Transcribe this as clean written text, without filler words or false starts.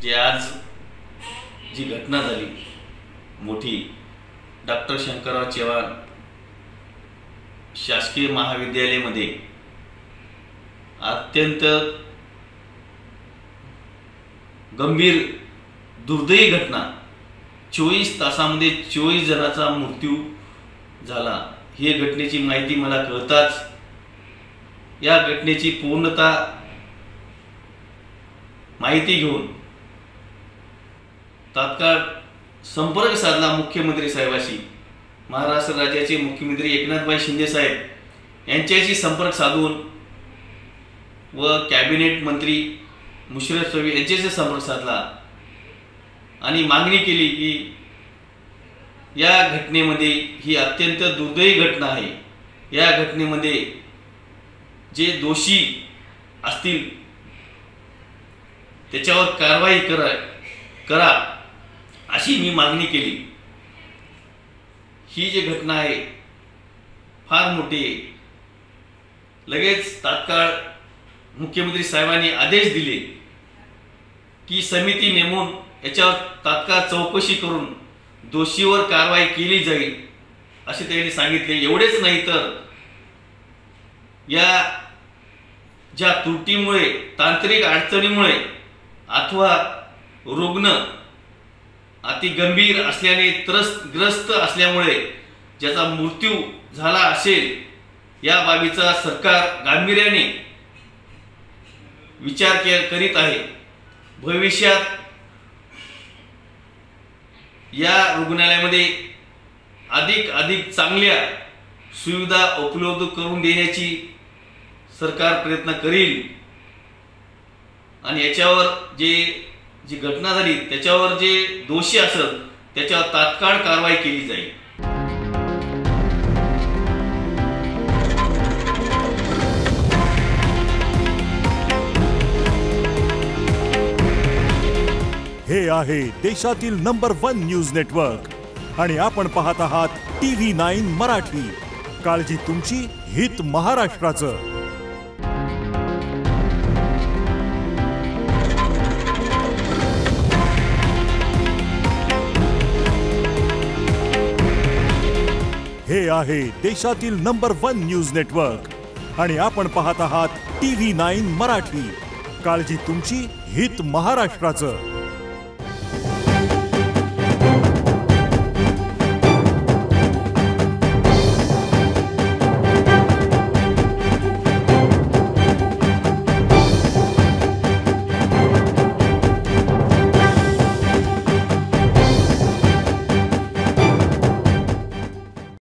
जे आज जी घटना झाली मोठी, डॉक्टर शंकरराव चव्हाण शासकीय महाविद्यालयामध्ये अत्यंत गंभीर दुर्दैवी घटना, 24 तासामध्ये 24 जणांचा मृत्यू झाला। ही घटनेची माहिती मला कळताच या घटनेची पूर्णता माहिती घेऊन तात्काळ संपर्क साधला मुख्यमंत्री साहेबांशी। महाराष्ट्र राज्याचे मुख्यमंत्री एकनाथभाई शिंदे साहेब यांच्याशी संपर्क साधून व कॅबिनेट मंत्री मुशर्रफ साहेब यांच्याशी संपर्क साधला आणि मागणी केली की या घटनेमध्ये ही अत्यंत दुर्दैवी घटना आहे, या घटनेमध्ये जे दोषी असतील त्याच्यावर कारवाई करा अशी मी मागणी केली। ही जी घटना आहे फार मोठी आहे। लगेच तात्काळ मुख्यमंत्री साहेबांनी आदेश दिले की समिती नेमून याच्यावर तात्काळ चौकशी करून दोषीवर कारवाई केली जाईल असे त्यांनी सांगितले। एवढेच नाही तर या ज्या त्रुटीमुळे, तांत्रिक अडचणीमुळे अथवा रुग्ण अति गंभीर असल्याने ग्रस्त असल्यामुळे ज्याचा मृत्यू झाला असेल, या बाबीचा सरकार गांभीर्याने विचार करीत आहे। भविष्यात या रुग्णालयामध्ये अधिक चांगल्या सुविधा उपलब्ध करून देण्याची सरकार प्रयत्न करेल आणि याच्यावर जी घटना झाली त्याच्यावर जे दोषी असेल त्याच्यावर तात्काळ कारवाई केली जाईल। हे आहे देशातील नंबर 1 न्यूज नेटवर्क आणि आपण पाहत आहात TV9 मराठी। काळजी तुमची, हित महाराष्ट्राचं। हे आहे देशातील नंबर 1 न्यूज नेटवर्क आणि आपण पाहत आहात TV9 मराठी। काळजी तुमची, हित महाराष्ट्राचं।